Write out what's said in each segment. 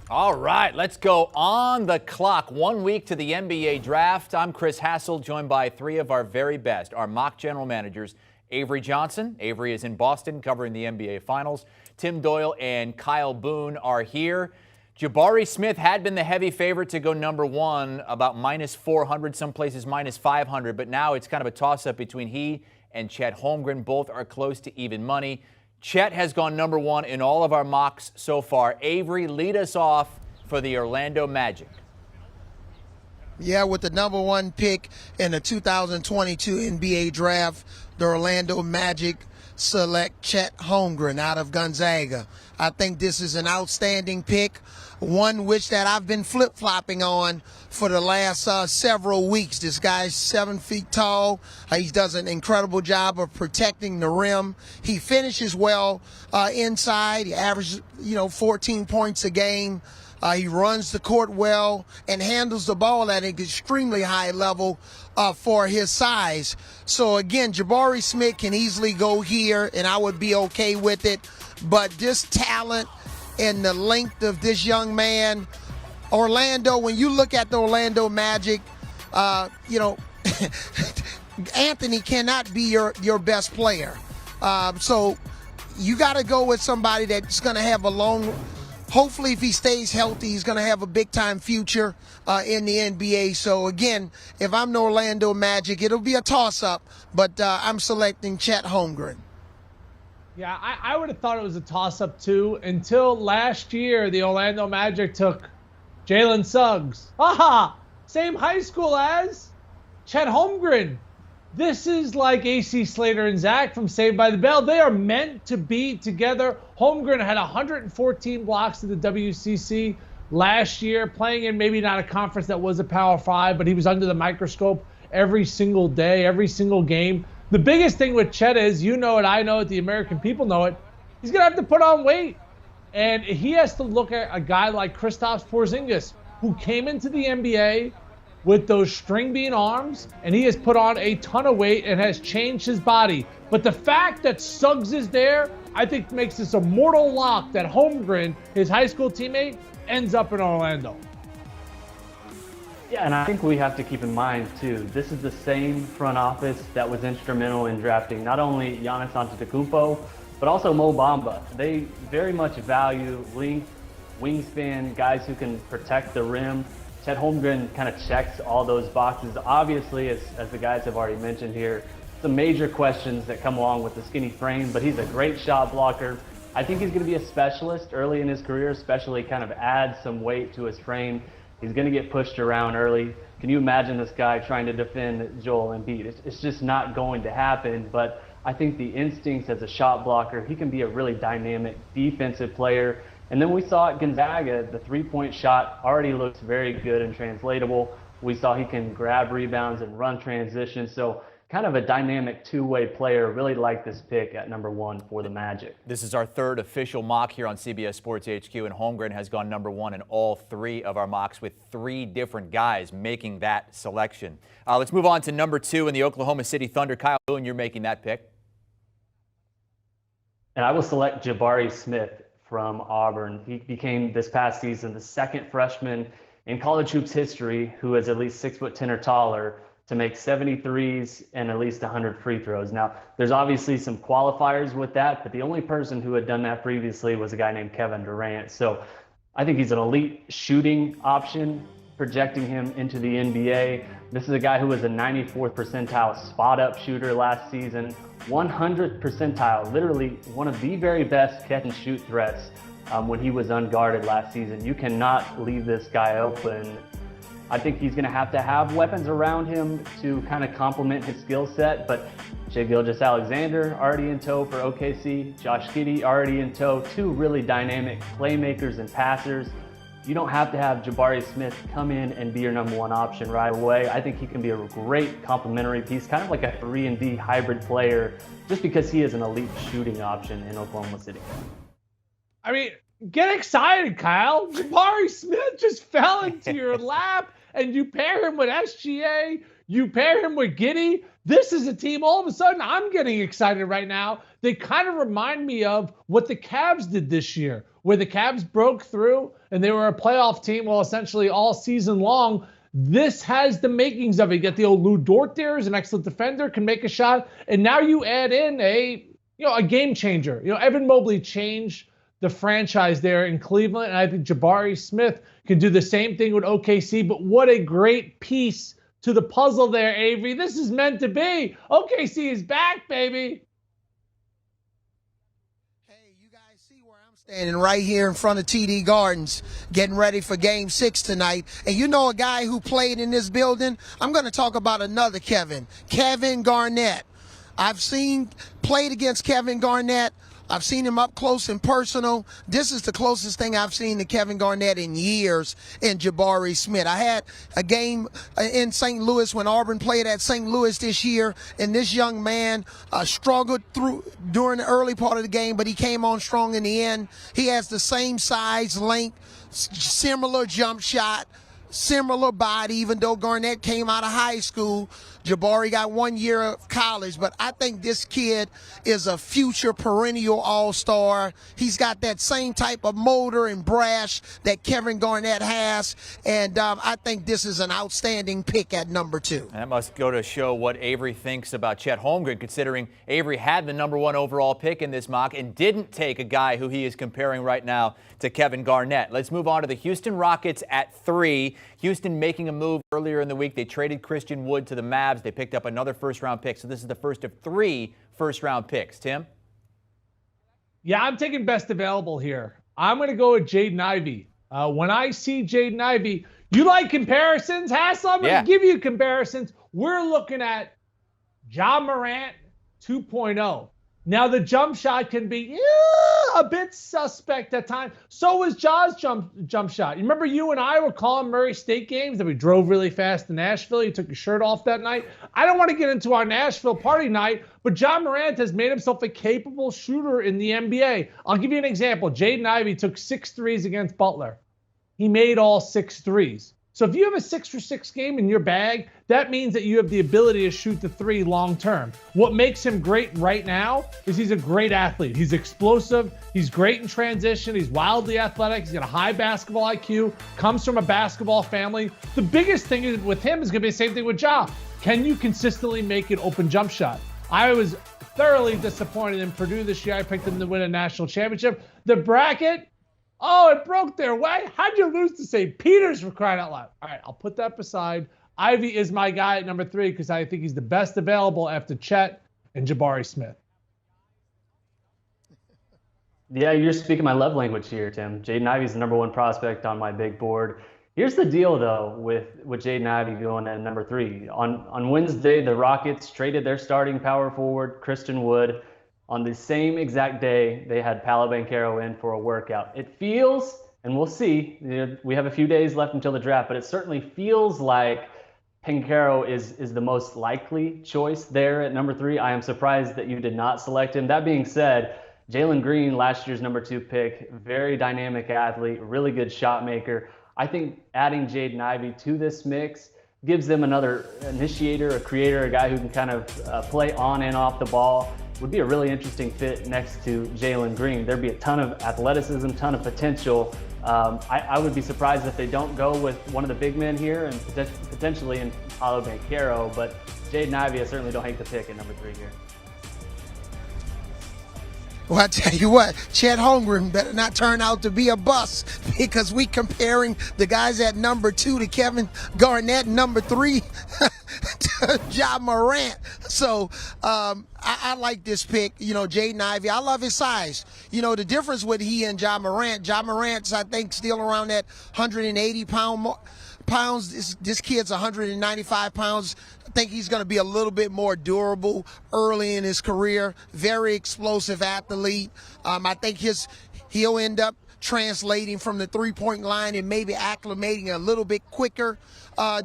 All right, let's go on the clock. 1 week to the NBA draft. I'm Chris Hassel, joined by three of our very best, our mock general managers. Avery Johnson. Avery is in Boston covering the NBA Finals. Tim Doyle and Kyle Boone are here. Jabari Smith had been the heavy favorite to go number one, about minus 400, some places minus 500, but now it's kind of a toss-up between he and Chet Holmgren. Both are close to even money. Chet has gone number one in all of our mocks so far. Avery, lead us off for the Orlando Magic. Yeah, with the number one pick in the 2022 NBA draft, the Orlando Magic select Chet Holmgren out of Gonzaga. I think this is an outstanding pick, one which that I've been flip-flopping on for the last several weeks. This guy's 7 feet tall. He does an incredible job of protecting the rim. He finishes well inside. He averages, 14 points a game. He runs the court well and handles the ball at an extremely high level for his size. So, again, Jabari Smith can easily go here, and I would be okay with it. But this talent and the length of this young man, Orlando, when you look at the Orlando Magic, Anthony cannot be your best player. So you got to go with somebody that's going to have a long – hopefully, if he stays healthy, he's going to have a big-time future in the NBA. So, again, if I'm the Orlando Magic, it'll be a toss-up, but I'm selecting Chet Holmgren. Yeah, I would have thought it was a toss-up, too, until last year the Orlando Magic took Jalen Suggs. Aha! Same high school as Chet Holmgren. This is like AC Slater and Zach from Saved by the Bell. They are meant to be together. Holmgren had 114 blocks in the WCC last year, playing in maybe not a conference that was a Power 5, but he was under the microscope every single day, every single game. The biggest thing with Chet is, you know it, I know it, the American people know it, he's going to have to put on weight. And he has to look at a guy like Kristaps Porzingis, who came into the NBA with those string bean arms, and he has put on a ton of weight and has changed his body. But the fact that Suggs is there, I think makes this a mortal lock that Holmgren, his high school teammate, ends up in Orlando. Yeah, and I think we have to keep in mind, too, this is the same front office that was instrumental in drafting not only Giannis Antetokounmpo, but also Mo Bamba. They very much value length, wingspan, guys who can protect the rim. Chet Holmgren kind of checks all those boxes. Obviously, as the guys have already mentioned here, some major questions that come along with the skinny frame, but he's a great shot blocker. I think he's going to be a specialist early in his career, especially kind of add some weight to his frame. He's going to get pushed around early. Can you imagine this guy trying to defend Joel Embiid? It's just not going to happen, but I think the instincts as a shot blocker, he can be a really dynamic defensive player. And then we saw at Gonzaga, the three-point shot already looks very good and translatable. We saw he can grab rebounds and run transitions. So kind of a dynamic two-way player. Really like this pick at number one for the Magic. This is our third official mock here on CBS Sports HQ, and Holmgren has gone number one in all three of our mocks, with three different guys making that selection. Let's move on to number two in the Oklahoma City Thunder. Kyle Boone, you're making that pick. And I will select Jabari Smith from Auburn. He became this past season the second freshman in college hoops history who is at least 6'10" or taller to make 73s and at least 100 free throws. Now, there's obviously some qualifiers with that, but the only person who had done that previously was a guy named Kevin Durant. So I think he's an elite shooting option, projecting him into the NBA. This is a guy who was a 94th percentile spot-up shooter last season, 100th percentile, literally one of the very best catch-and-shoot threats when he was unguarded last season. You cannot leave this guy open. I think he's going to have weapons around him to kind of complement his skill set, but Shai Gilgeous-Alexander already in tow for OKC, Josh Giddey already in tow, two really dynamic playmakers and passers. You don't have to have Jabari Smith come in and be your number one option right away. I think he can be a great complementary piece, kind of like a 3-and-D hybrid player, just because he is an elite shooting option in Oklahoma City. I mean, get excited, Kyle. Jabari Smith just fell into your lap, and you pair him with SGA, you pair him with Giddey. This is a team, all of a sudden, I'm getting excited right now. They kind of remind me of what the Cavs did this year, where the Cavs broke through and they were a playoff team, well, essentially all season long. This has the makings of it. You get the old Lou Dort there, is an excellent defender, can make a shot. And now you add in a game changer. Evan Mobley changed the franchise there in Cleveland, and I think Jabari Smith can do the same thing with OKC. But what a great piece to the puzzle there, Avery. This is meant to be. OKC is back, baby. Hey, you guys see where I'm standing right here in front of TD Gardens, getting ready for Game 6 tonight. And you know a guy who played in this building? I'm going to talk about another Kevin Garnett. I've played against Kevin Garnett. I've seen him up close and personal. This is the closest thing I've seen to Kevin Garnett in years in Jabari Smith. I had a game in St. Louis when Auburn played at St. Louis this year, and this young man struggled through during the early part of the game, but he came on strong in the end. He has the same size, length, similar jump shot, similar body, even though Garnett came out of high school. Jabari got 1 year of college, but I think this kid is a future perennial all-star. He's got that same type of motor and brash that Kevin Garnett has, and I think this is an outstanding pick at number 2. And that must go to show what Avery thinks about Chet Holmgren, considering Avery had the number 1 overall pick in this mock and didn't take a guy who he is comparing right now to Kevin Garnett. Let's move on to the Houston Rockets at 3. Houston making a move earlier in the week. They traded Christian Wood to the Mavs. They picked up another first-round pick. So this is the first of 3 first-round picks. Tim? Yeah, I'm taking best available here. I'm going to go with Jaden Ivey. When I see Jaden Ivey, you like comparisons, Hassel? I'm going to give you comparisons. We're looking at Morant 2.0. Now, the jump shot can be a bit suspect at times. So was Ja's jump shot. You remember you and I were calling Murray State games that we drove really fast to Nashville? You took your shirt off that night. I don't want to get into our Nashville party night, but Morant has made himself a capable shooter in the NBA. I'll give you an example. Jaden Ivey took 6 threes against Butler. He made all 6 threes. So if you have a 6-for-6 game in your bag, that means that you have the ability to shoot the 3 long term. What makes him great right now is he's a great athlete. He's explosive. He's great in transition. He's wildly athletic. He's got a high basketball IQ, comes from a basketball family. The biggest thing with him is going to be the same thing with Ja. Can you consistently make an open jump shot? I was thoroughly disappointed in Purdue this year. I picked them to win a national championship. The bracket, it broke their way. How'd you lose to St. Peter's, for crying out loud? All right, I'll put that beside. Ivy is my guy at number 3 because I think he's the best available after Chet and Jabari Smith. Yeah, you're speaking my love language here, Tim. Jaden Ivey's the number 1 prospect on my big board. Here's the deal, though, with Jaden Ivey going at number 3. On Wednesday, the Rockets traded their starting power forward, Christian Wood. On the same exact day, they had Paolo Banchero in for a workout. It feels, and we'll see, we have a few days left until the draft, but it certainly feels like Banchero is the most likely choice there at number 3. I am surprised that you did not select him. That being said, Jalen Green, last year's number 2 pick, very dynamic athlete, really good shot maker. I think adding Jaden Ivey to this mix gives them another initiator, a creator, a guy who can kind of play on and off the ball. Would be a really interesting fit next to Jalen Green. There'd be a ton of athleticism, ton of potential. I would be surprised if they don't go with one of the big men here and potentially in Paolo Banchero, but Jaden Ivey, I certainly don't hate the pick at number 3 here. Well, I tell you what, Chet Holmgren better not turn out to be a bust because we comparing the guys at number 2 to Kevin Garnett, number 3 to Ja Morant. So I like this pick, Jaden Ivey. I love his size. The difference with he and Ja Morant's, I think, still around that 180 pounds. This kid's 195 pounds. I think he's going to be a little bit more durable early in his career. Very explosive athlete. I think he'll end up translating from the three-point line and maybe acclimating a little bit quicker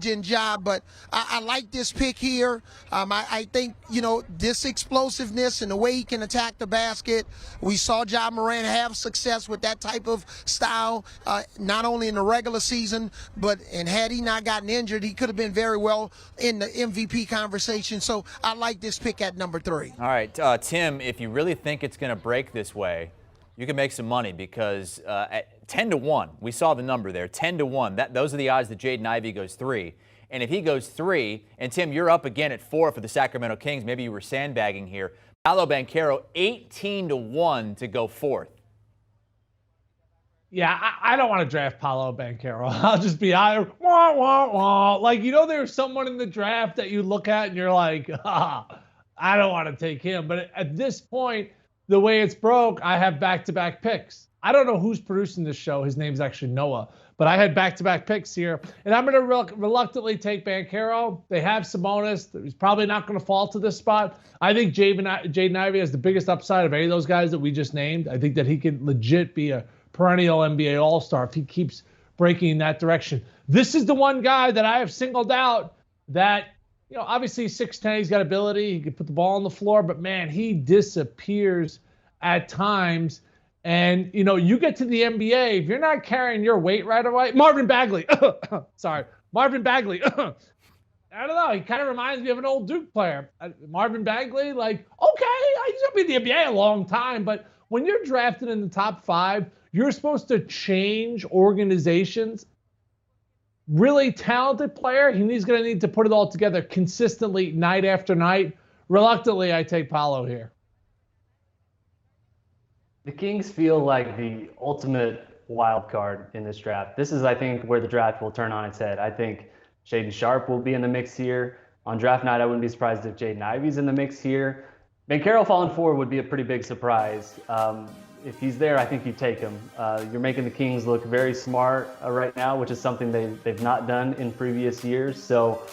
than Ja. But I like this pick here. I think, this explosiveness and the way he can attack the basket. We saw Ja Morant have success with that type of style, not only in the regular season, and had he not gotten injured, he could have been very well in the MVP conversation. So I like this pick at number 3. All right, Tim, if you really think it's going to break this way, you can make some money because at 10-1, we saw the number there, 10-1. Those are the odds that Jaden Ivey goes 3. And if he goes 3, and Tim, you're up again at 4 for the Sacramento Kings. Maybe you were sandbagging here. Paolo Banchero, 18-1 to go 4th. Yeah, I don't want to draft Paolo Banchero. I'll just be honest. Wah, wah, wah. Like, there's someone in the draft that you look at and you're like, I don't want to take him. But at this point, the way it's broke, I have back-to-back picks. I don't know who's producing this show. His name's actually Noah. But I had back-to-back picks here. And I'm going to reluctantly take Banchero. They have Sabonis. He's probably not going to fall to this spot. I think Jaden Ivey has the biggest upside of any of those guys that we just named. I think that he could legit be a perennial NBA All-Star if he keeps breaking in that direction. This is the one guy that I have singled out that, obviously 6'10", he's got ability. He can put the ball on the floor, but, man, he disappears at times. And, you get to the NBA, if you're not carrying your weight right away. Marvin Bagley. Sorry. Marvin Bagley. I don't know. He kind of reminds me of an old Duke player. Marvin Bagley, he's going to be in the NBA a long time. But when you're drafted in the top 5, you're supposed to change organizations. Really talented player. He's going to need to put it all together consistently night after night. Reluctantly, I take Paolo here. The Kings feel like the ultimate wild card in this draft. This is, I think, where the draft will turn on its head. I think Shaedon Sharpe will be in the mix here. On draft night, I wouldn't be surprised if Jaden Ivey's in the mix here. Banchero falling 4 would be a pretty big surprise. If he's there, I think you take him. You're making the Kings look very smart right now, which is something they've not done in previous years. So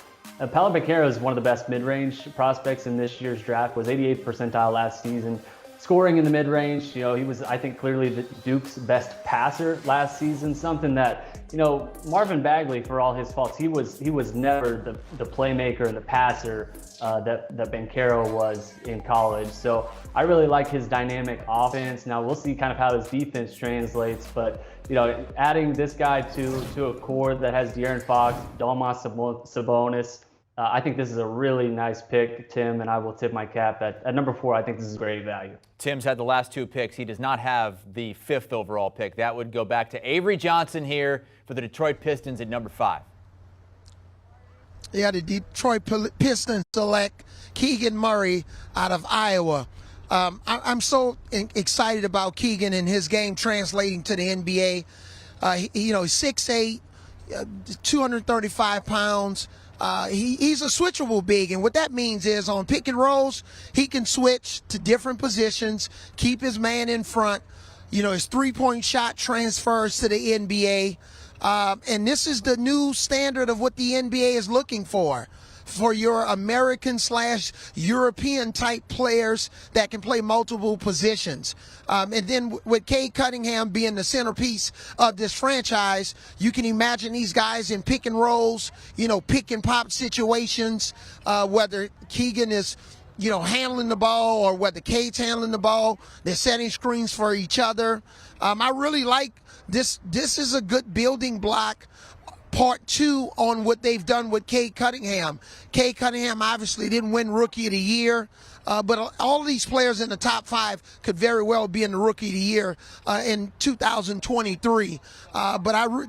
Paolo Banchero is one of the best mid-range prospects in this year's draft, was 88th percentile last season. Scoring in the mid-range, he was, I think, clearly the Duke's best passer last season, something that, Marvin Bagley, for all his faults, he was never the playmaker and the passer that Banchero was in college. So I really like his dynamic offense. Now we'll see kind of how his defense translates, but adding this guy to a core that has De'Aaron Fox, Domas Sabonis, I think this is a really nice pick, Tim, and I will tip my cap at number 4. I think this is great value. Tim's had the last 2 picks. He does not have the 5th overall pick. That would go back to Avery Johnson here for the Detroit Pistons at number 5. Yeah, the Detroit Pistons select Keegan Murray out of Iowa. I'm so excited about Keegan and his game translating to the NBA. He's 6'8", 235 pounds. He's a switchable big, and what that means is on pick and rolls, he can switch to different positions, keep his man in front. His three-point shot transfers to the NBA. And this is the new standard of what the NBA is looking for your American/European type players that can play multiple positions. And then with Cade Cunningham being the centerpiece of this franchise, you can imagine these guys in pick and rolls, pick and pop situations, whether Keegan is, handling the ball or whether Cade's handling the ball. They're setting screens for each other. I really like this. This is a good building block. Part 2 on what they've done with Cade Cunningham. Cade Cunningham obviously didn't win Rookie of the Year, but all of these players in the top 5 could very well be in the Rookie of the Year in 2023.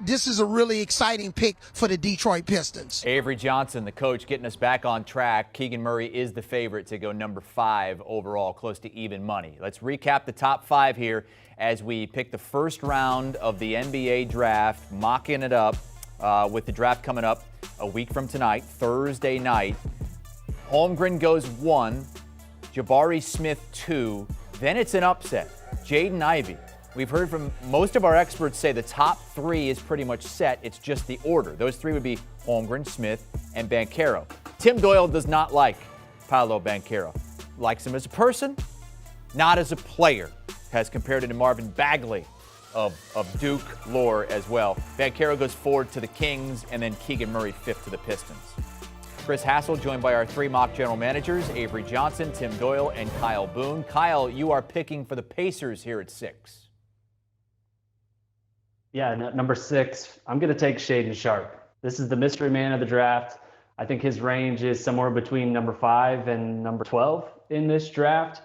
This is a really exciting pick for the Detroit Pistons. Avery Johnson, the coach, getting us back on track. Keegan Murray is the favorite to go number 5 overall, close to even money. Let's recap the top 5 here as we pick the first round of the NBA draft, mocking it up. With the draft coming up a week from tonight, Thursday night. Holmgren goes 1, Jabari Smith 2, then it's an upset. Jaden Ivey. We've heard from most of our experts say the top 3 is pretty much set. It's just the order. Those 3 would be Holmgren, Smith, and Banchero. Tim Doyle does not like Paolo Banchero. Likes him as a person, not as a player. Has compared him to Marvin Bagley. of Duke lore as well. Banchero goes 4th to the Kings, and then Keegan Murray 5th to the Pistons. Chris Hassel, joined by our 3 mock general managers, Avery Johnson, Tim Doyle, and Kyle Boone. Kyle, you are picking for the Pacers here at 6. Yeah, number 6, I'm going to take Shaedon Sharpe. This is the mystery man of the draft. I think his range is somewhere between number 5 and number 12 in this draft.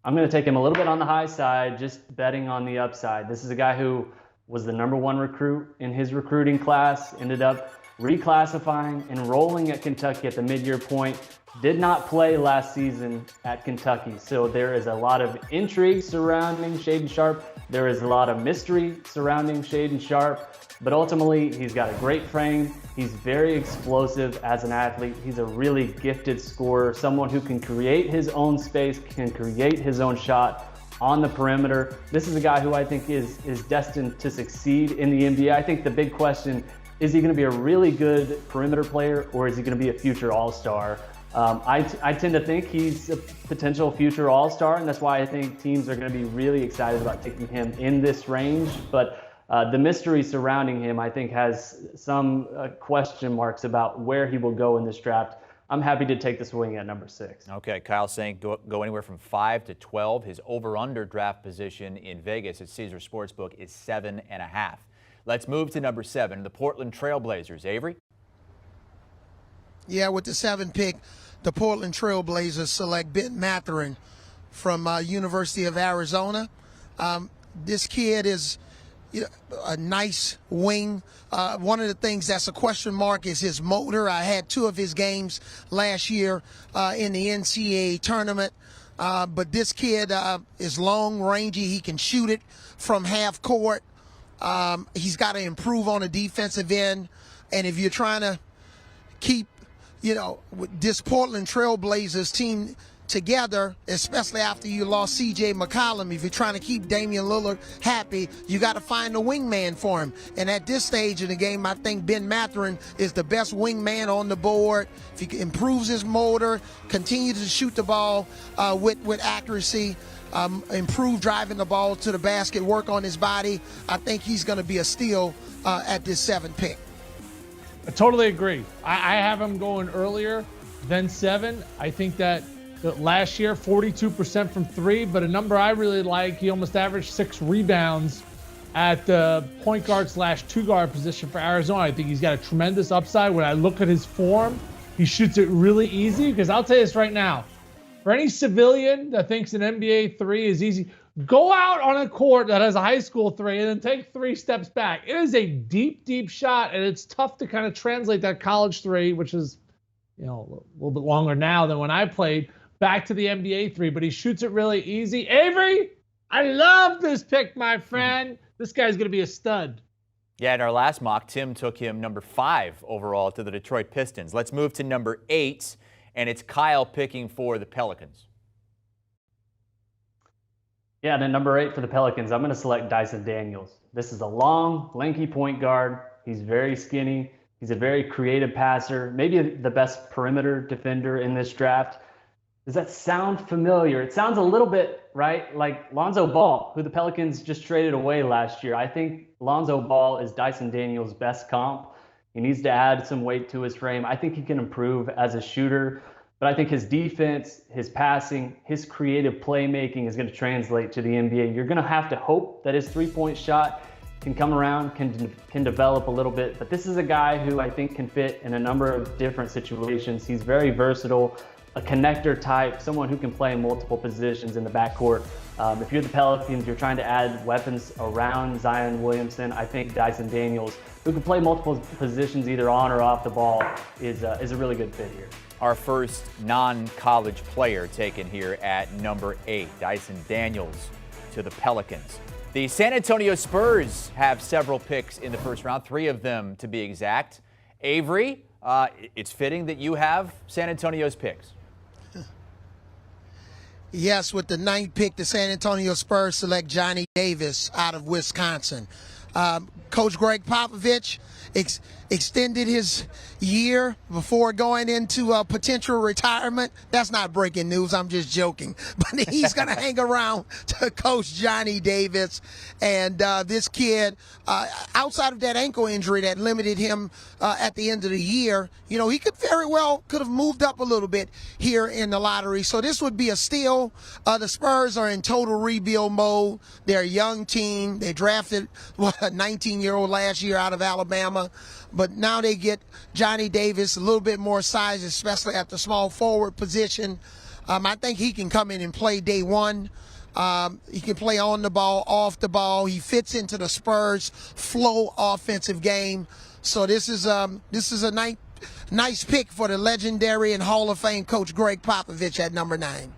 I'm going to take him a little bit on the high side, just betting on the upside. This is a guy who was the number 1 recruit in his recruiting class, ended up reclassifying, enrolling at Kentucky at the mid-year point, did not play last season at Kentucky. So there is a lot of intrigue surrounding Shaedon Sharpe. There is a lot of mystery surrounding Shaedon Sharpe, but ultimately he's got a great frame. He's very explosive as an athlete. He's a really gifted scorer, someone who can create his own space, can create his own shot on the perimeter. This is a guy who I think is destined to succeed in the NBA. I think the big question, is he going to be a really good perimeter player, or is he going to be a future all-star? I tend to think he's a potential future all-star, and that's why I think teams are going to be really excited about taking him in this range. But the mystery surrounding him, I think, has some question marks about where he will go in this draft. I'm happy to take the swing at number 6. Okay, Kyle saying go anywhere from 5 to 12. His over-under draft position in Vegas at Caesars Sportsbook is 7.5. Let's move to number 7, the Portland Trailblazers. Avery? Yeah, with the 7th pick, the Portland Trailblazers select Ben Mathurin from University of Arizona. This kid is a nice wing. One of the things that's a question mark is his motor. I had 2 of his games last year in the NCAA tournament. But this kid is long, rangy. He can shoot it from half court. He's got to improve on the defensive end. And if you're trying to keep, this Portland Trailblazers team together, especially after you lost C.J. McCollum, if you're trying to keep Damian Lillard happy, you got to find a wingman for him. And at this stage in the game, I think Ben Mathurin is the best wingman on the board. If he improves his motor, continues to shoot the ball with accuracy, improve driving the ball to the basket, work on his body, I think he's going to be a steal at this 7th pick. I totally agree. I have him going earlier than 7. I think that last year, 42% from 3, but a number I really like, he almost averaged 6 rebounds at the point guard / 2-guard position for Arizona. I think he's got a tremendous upside. When I look at his form, he shoots it really easy, because I'll tell you this right now, for any civilian that thinks an NBA 3 is easy, go out on a court that has a high school 3 and then take 3 steps back. It is a deep, deep shot, and it's tough to kind of translate that college 3, which is a little bit longer now than when I played, back to the NBA 3, but he shoots it really easy. Avery, I love this pick, my friend. This guy's going to be a stud. Yeah, in our last mock, Tim took him number 5 overall to the Detroit Pistons. Let's move to number 8, and it's Kyle picking for the Pelicans. Yeah, then number 8 for the Pelicans, I'm going to select Dyson Daniels. This is a long, lanky point guard. He's very skinny. He's a very creative passer, maybe the best perimeter defender in this draft. Does that sound familiar? It sounds a little bit, right, like Lonzo Ball, who the Pelicans just traded away last year. I think Lonzo Ball is Dyson Daniels' best comp. He needs to add some weight to his frame. I think he can improve as a shooter, but I think his defense, his passing, his creative playmaking is going to translate to the NBA. You're going to have to hope that his three-point shot can come around, can develop a little bit, but this is a guy who I think can fit in a number of different situations. He's very versatile, a connector type, someone who can play in multiple positions in the backcourt. If you're the Pelicans, you're trying to add weapons around Zion Williamson, I think Dyson Daniels, who can play multiple positions either on or off the ball, is a really good fit here. Our first non-college player taken here at number 8, Dyson Daniels to the Pelicans. The San Antonio Spurs have several picks in the first round, 3 of them to be exact. Avery, it's fitting that you have San Antonio's picks. Yes, with the 9th pick, the San Antonio Spurs select Johnny Davis out of Wisconsin. Coach Greg Popovich extended his year before going into a potential retirement. That's not breaking news. I'm just joking. But he's going to hang around to coach Johnny Davis. And this kid, outside of that ankle injury that limited him at the end of the year, he could have moved up a little bit here in the lottery. So this would be a steal. The Spurs are in total rebuild mode. They're a young team. They drafted a 19-year-old last year out of Alabama. But now they get Johnny Davis, a little bit more size, especially at the small forward position. I think he can come in and play day one. He can play on the ball, off the ball. He fits into the Spurs' flow offensive game. So this is a nice pick for the legendary and Hall of Fame coach Greg Popovich at number 9.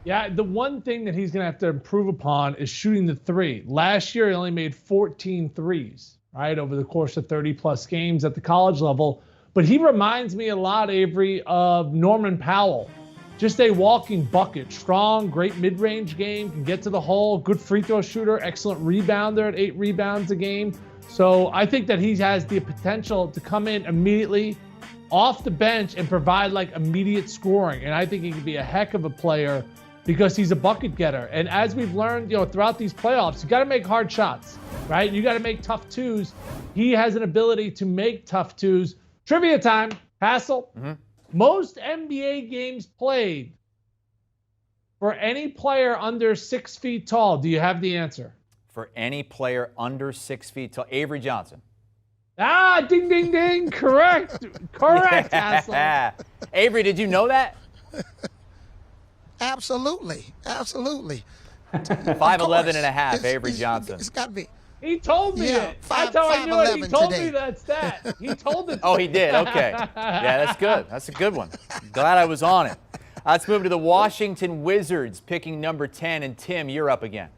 Yeah, the one thing that he's going to have to improve upon is shooting the three. Last year, he only made 14 threes, right, over the course of 30-plus games at the college level. But he reminds me a lot, Avery, of Norman Powell. Just a walking bucket. Strong, great mid-range game, can get to the hole, good free throw shooter, excellent rebounder at 8 rebounds a game. So I think that he has the potential to come in immediately off the bench and provide immediate scoring. And I think he could be a heck of a player because he's a bucket getter. And as we've learned, throughout these playoffs, you got to make hard shots, right? You got to make tough twos. He has an ability to make tough twos. Trivia time, Hassel. Mm-hmm. Most NBA games played for any player under 6 feet tall. Do you have the answer? For any player under 6 feet tall. Avery Johnson. Ding, ding, ding. Correct. Correct, Hassel. Avery, did you know that? Absolutely. 5'11" and a half, Avery Johnson. It's got to be. He told me it. That's how I knew it. He told me that stat. He told it. Oh, he did? Okay. Yeah, that's good. That's a good one. Glad I was on it. Let's move to the Washington Wizards, picking number 10. And Tim, you're up again.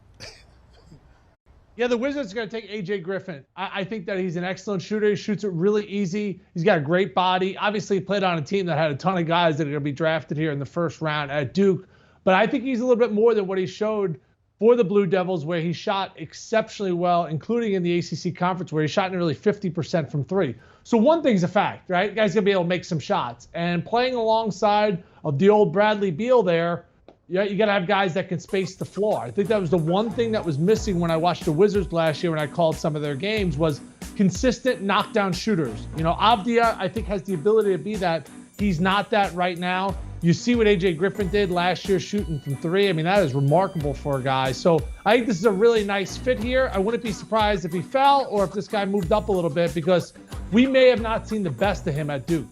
Yeah, the Wizards are going to take A.J. Griffin. I think that he's an excellent shooter. He shoots it really easy. He's got a great body. Obviously, he played on a team that had a ton of guys that are going to be drafted here in the first round at Duke. But I think he's a little bit more than what he showed for the Blue Devils, where he shot exceptionally well, including in the ACC Conference, where he shot nearly 50% from three. So one thing's a fact, right? The guy's going to be able to make some shots. And playing alongside of the old Bradley Beal there, yeah, you got to have guys that can space the floor. I think that was the one thing that was missing when I watched the Wizards last year when I called some of their games was consistent knockdown shooters. Avdia, I think, has the ability to be that. He's not that right now. You see what A.J. Griffin did last year shooting from three. I mean, that is remarkable for a guy. So I think this is a really nice fit here. I wouldn't be surprised if he fell or if this guy moved up a little bit because we may have not seen the best of him at Duke.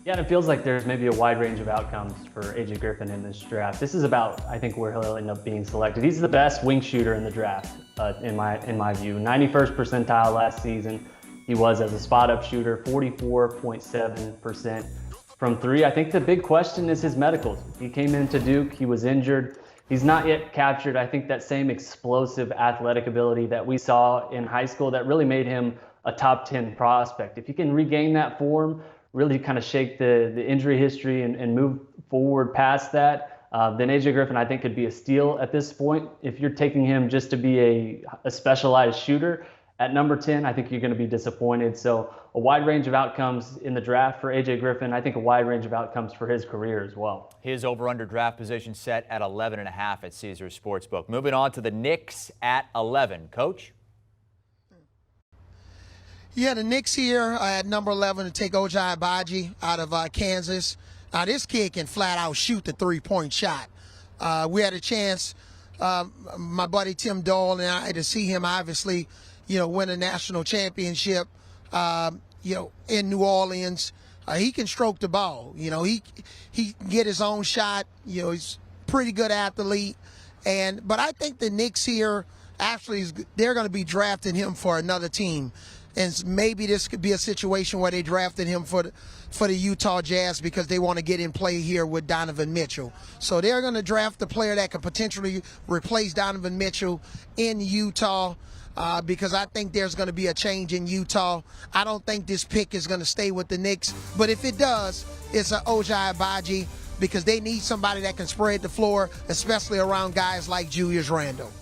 Yeah, and it feels like there's maybe a wide range of outcomes for A.J. Griffin in this draft. This is about, I think, where he'll end up being selected. He's the best wing shooter in the draft, in my view. 91st percentile last season. He was as a spot-up shooter, 44.7% from three. I think the big question is his medicals. He came into Duke. He was injured. He's not yet captured, I think, that same explosive athletic ability that we saw in high school that really made him a top 10 prospect. If he can regain that form, really kind of shake the injury history and move forward past that, then A.J. Griffin, I think, could be a steal at this point. If you're taking him just to be a specialized shooter, at number 10, I think you're going to be disappointed. So a wide range of outcomes in the draft for A.J. Griffin. I think a wide range of outcomes for his career as well. His over-under draft position set at 11.5 at Caesars Sportsbook. Moving on to the Knicks at 11. Coach? Yeah, the Knicks here at number 11 to take Ojai Abaji out of Kansas. Now, this kid can flat out shoot the three-point shot. We had a chance, my buddy Tim Doyle and I, to see him obviously win a national championship, in New Orleans. He can stroke the ball. He can get his own shot. He's a pretty good athlete. But I think the Knicks here, actually, they're going to be drafting him for another team. And maybe this could be a situation where they drafted him for the Utah Jazz because they want to get in play here with Donovan Mitchell. So they're going to draft a player that could potentially replace Donovan Mitchell in Utah. Because I think there's going to be a change in Utah. I don't think this pick is going to stay with the Knicks. But if it does, it's an Ojai Abaji because they need somebody that can spread the floor, especially around guys like Julius Randle.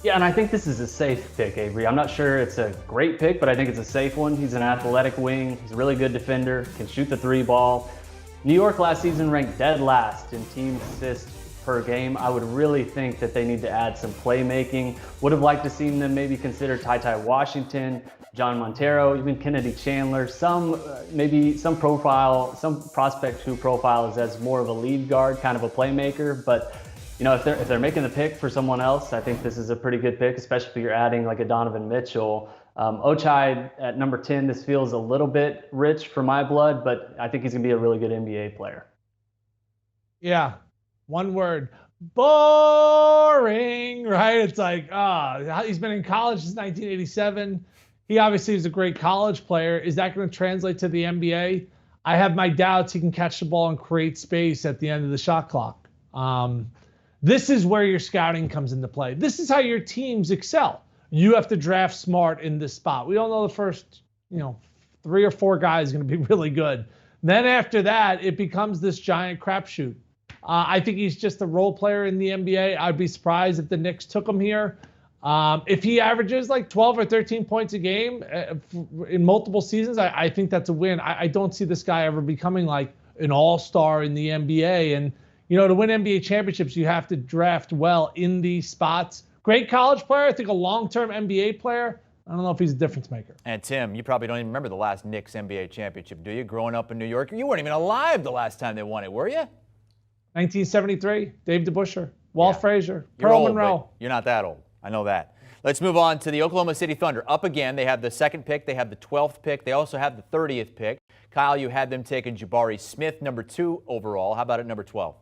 Yeah, and I think this is a safe pick, Avery. I'm not sure it's a great pick, but I think it's a safe one. He's an athletic wing. He's a really good defender, can shoot the three ball. New York last season ranked dead last in team assists per game. I would really think that they need to add some playmaking. Would have liked to seen them maybe consider Ty Washington, John Montero, even Kennedy Chandler. Maybe some prospect who profiles as more of a lead guard, kind of a playmaker. But if they're making the pick for someone else, I think this is a pretty good pick, especially if you're adding like a Donovan Mitchell. Ochai at number 10, this feels a little bit rich for my blood, but I think he's going to be a really good NBA player. Yeah, one word. Boring, right? It's like, he's been in college since 1987. He obviously is a great college player. Is that going to translate to the NBA? I have my doubts he can catch the ball and create space at the end of the shot clock. This is where your scouting comes into play. This is how your teams excel. You have to draft smart in this spot. We all know the first, 3 or 4 guys are going to be really good. Then after that, it becomes this giant crapshoot. I think he's just a role player in the NBA. I'd be surprised if the Knicks took him here. If he averages like 12 or 13 points a game in multiple seasons, I think that's a win. I don't see this guy ever becoming like an all-star in the NBA. And, to win NBA championships, you have to draft well in these spots. Great college player. I think a long-term NBA player. I don't know if he's a difference maker. And Tim, you probably don't even remember the last Knicks NBA championship, do you? Growing up in New York, you weren't even alive the last time they won it, were you? 1973, Dave DeBusschere, Walt Frazier, You're Pearl old, Monroe. but you're not that old. I know that. Let's move on to the Oklahoma City Thunder. Up again. They have the 2nd pick. They have the 12th pick. They also have the 30th pick. Kyle, you had them taking Jabari Smith, number 2 overall. How about at number 12?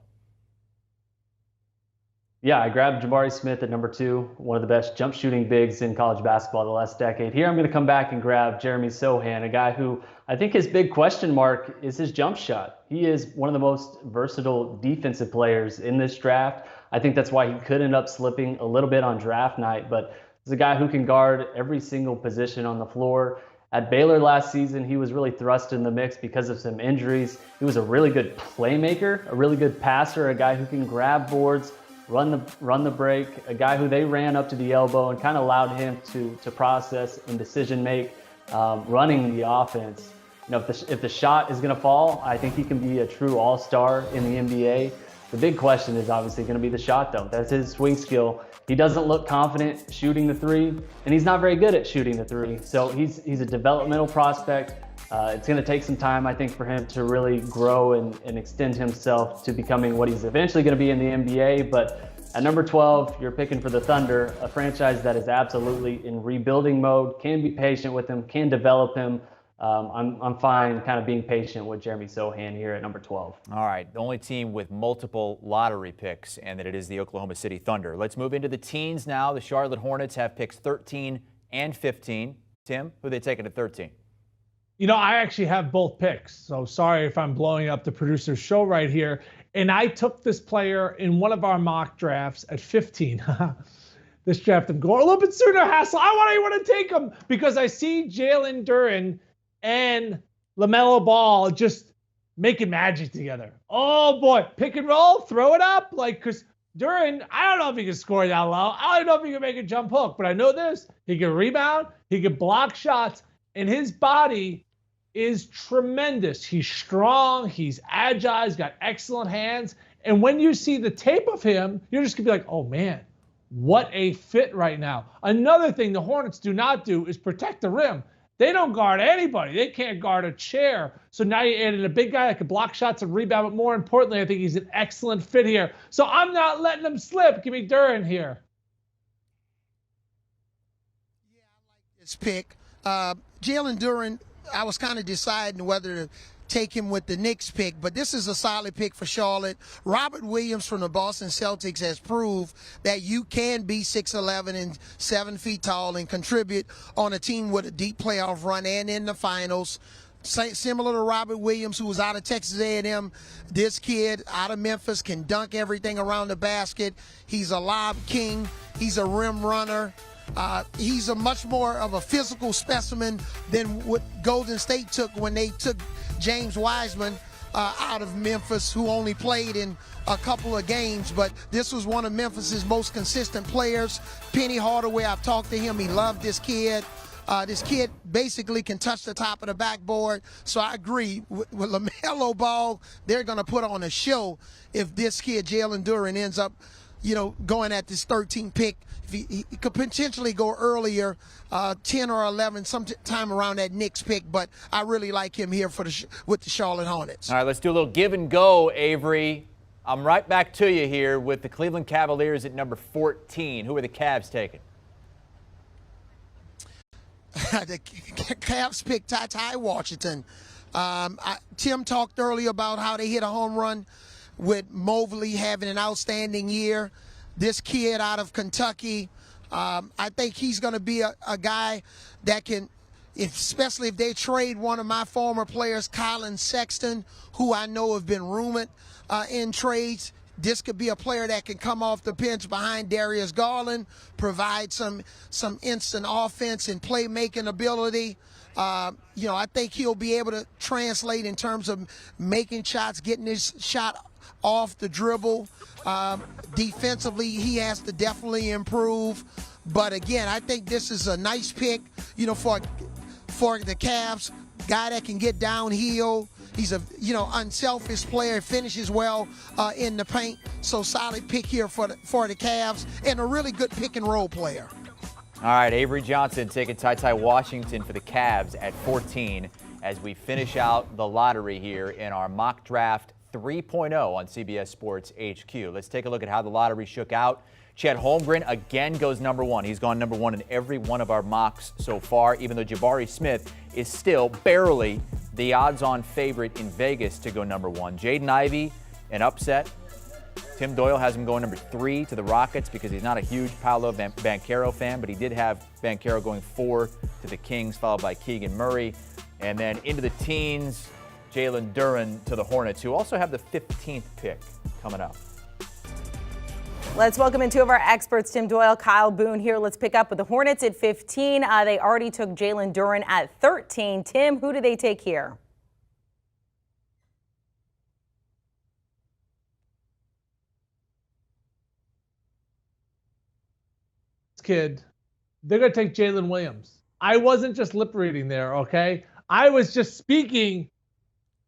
Yeah, I grabbed Jabari Smith at number 2, one of the best jump shooting bigs in college basketball the last decade. Here I'm going to come back and grab Jeremy Sohan, a guy who I think his big question mark is his jump shot. He is one of the most versatile defensive players in this draft. I think that's why he could end up slipping a little bit on draft night, but he's a guy who can guard every single position on the floor. At Baylor last season, he was really thrust in the mix because of some injuries. He was a really good playmaker, a really good passer, a guy who can grab boards, run the break, a guy who they ran up to the elbow and kind of allowed him to process and decision make, running the offense. If the shot is going to fall, I think he can be a true all-star in the NBA. The big question is obviously going to be the shot, though. That's his swing skill. He doesn't look confident shooting the 3, and he's not very good at shooting the 3. So he's a developmental prospect. It's going to take some time, I think, for him to really grow and extend himself to becoming what he's eventually going to be in the NBA. But at number 12, you're picking for the Thunder, a franchise that is absolutely in rebuilding mode, can be patient with him, can develop him. I'm fine kind of being patient with Jeremy Sohan here at number 12. All right, the only team with multiple lottery picks, and that it is the Oklahoma City Thunder. Let's move into the teens now. The Charlotte Hornets have picks 13 and 15. Tim, who are they taking at 13? I actually have both picks, so sorry if I'm blowing up the producer's show right here. And I took this player in one of our mock drafts at 15. This draft, I'm going a little bit sooner, Hassel. I want to take him because I see Jalen Durham and LaMelo Ball just making magic together. Oh, boy. Pick and roll, throw it up. Because Durham, I don't know if he can score that low. I don't know if he can make a jump hook, but I know this. He can rebound. He can block shots. And his body is tremendous. He's strong. He's agile. He's got excellent hands. And when you see the tape of him, you're just going to be like, oh, man, what a fit right now. Another thing the Hornets do not do is protect the rim. They don't guard anybody. They can't guard a chair. So now you added a big guy that can block shots and rebound. But more importantly, I think he's an excellent fit here. So I'm not letting him slip. Give me Durham here. Yeah, I like this pick. Jalen Durham, I was kind of deciding whether to take him with the Knicks pick, but this is a solid pick for Charlotte. Robert Williams from the Boston Celtics has proved that you can be 6'11" and 7 feet tall and contribute on a team with a deep playoff run and in the finals. Similar to Robert Williams, who was out of Texas A&M, this kid out of Memphis can dunk everything around the basket. He's a lob king. He's a rim runner. He's a much more of a physical specimen than what Golden State took when they took James Wiseman out of Memphis who only played in a couple of games, but this was one of Memphis's most consistent players. Penny Hardaway, I've talked to him. He loved this kid. This kid basically can touch the top of the backboard. So I agree with LaMelo Ball. They're going to put on a show if this kid, Jalen Durham, ends up, going at this 13th pick. He could potentially go earlier, 10 or 11, sometime around that Knicks pick. But I really like him here with the Charlotte Hornets. All right, let's do a little give and go, Avery. I'm right back to you here with the Cleveland Cavaliers at number 14. Who are the Cavs taking? The Cavs picked Ty Washington. Tim talked earlier about how they hit a home run with Mobley having an outstanding year. This kid out of Kentucky, I think he's going to be a guy that can, especially if they trade one of my former players, Colin Sexton, who I know have been rumored in trades. This could be a player that can come off the bench behind Darius Garland, provide some instant offense and playmaking ability. I think he'll be able to translate in terms of making shots, getting his shot off the dribble. Defensively, he has to definitely improve. But again, I think this is a nice pick, for the Cavs, guy that can get downhill. He's a unselfish player, finishes well in the paint. So solid pick here for the Cavs, and a really good pick and roll player. All right, Avery Johnson taking Ty Washington for the Cavs at 14 as we finish out the lottery here in our mock draft 3.0 on CBS Sports HQ. Let's take a look at how the lottery shook out. Chet Holmgren again goes number one. He's gone number one in every one of our mocks so far, even though Jabari Smith is still barely the odds-on favorite in Vegas to go number one. Jaden Ivey, an upset. Tim Doyle has him going number 3 to the Rockets because he's not a huge Paolo Banchero fan, but he did have Banchero going 4 to the Kings, followed by Keegan Murray. And then into the teens, Jalen Durham to the Hornets, who also have the 15th pick coming up. Let's welcome in two of our experts, Tim Doyle, Kyle Boone here. Let's pick up with the Hornets at 15. They already took Jalen Durham at 13. Tim, who do they take here? Kid, they're going to take Jalen Williams. I wasn't just lip reading there, okay? I was just speaking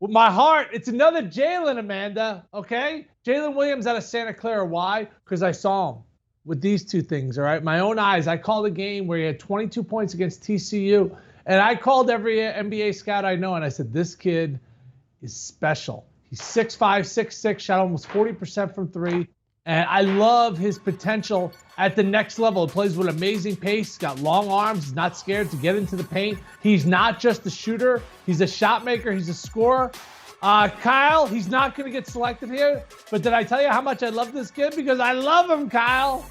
with my heart. It's another Jalen, Amanda, okay? Jalen Williams out of Santa Clara. Why? Because I saw him with these two things, all right? My own eyes. I called a game where he had 22 points against TCU, and I called every NBA scout I know, and I said, this kid is special. He's 6'5", 6'6", shot almost 40% from three. And I love his potential at the next level. He plays with amazing pace. He's got long arms. He's not scared to get into the paint. He's not just a shooter. He's a shot maker. He's a scorer. Kyle, he's not going to get selected here. But did I tell you how much I love this kid? Because I love him, Kyle.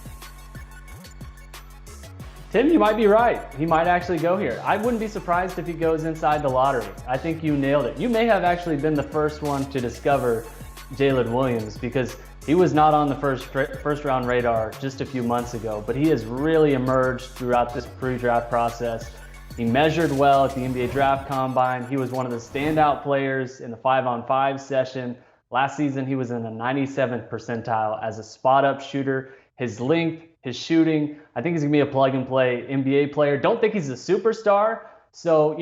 Tim, you might be right. He might actually go here. I wouldn't be surprised if he goes inside the lottery. I think you nailed it. You may have actually been the first one to discover Jalen Williams because he was not on the first round radar just a few months ago, but he has really emerged throughout this pre-draft process. He measured well at the NBA Draft Combine. He was one of the standout players in the 5-on-5 session. Last season, he was in the 97th percentile as a spot-up shooter. His length, his shooting, I think he's going to be a plug-and-play NBA player. Don't think he's a superstar, so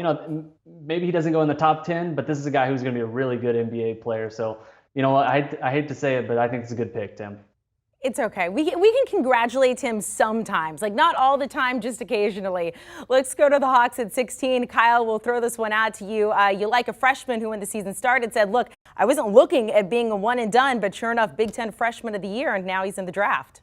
maybe he doesn't go in the top 10, but this is a guy who's going to be a really good NBA player. So, I hate to say it, but I think it's a good pick, Tim. It's okay. We can congratulate him sometimes, like not all the time, just occasionally. Let's go to the Hawks at 16. Kyle, we'll throw this one out to you. You like a freshman who, when the season started, said, look, I wasn't looking at being a one and done, but sure enough, Big Ten Freshman of the Year, and now he's in the draft.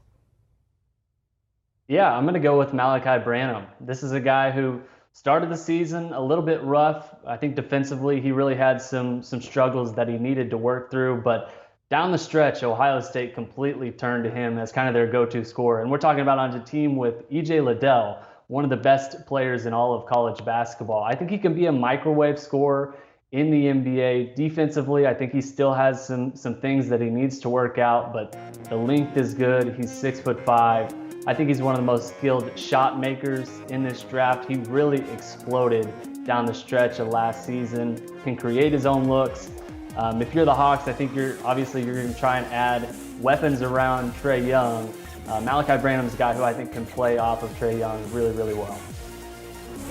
Yeah, I'm going to go with Malachi Branham. This is a guy who started the season a little bit rough. I think defensively he really had some struggles that he needed to work through, but down the stretch, Ohio State completely turned to him as kind of their go-to scorer. And we're talking about on a team with E.J. Liddell, one of the best players in all of college basketball. I think he can be a microwave scorer in the NBA. Defensively, I think he still has some things that he needs to work out, but the length is good. He's 6'5". I think he's one of the most skilled shot makers in this draft. He really exploded down the stretch of last season, can create his own looks. If you're the Hawks, I think you're going to try and add weapons around Trae Young. Malachi Branham's a guy who I think can play off of Trae Young really, really well.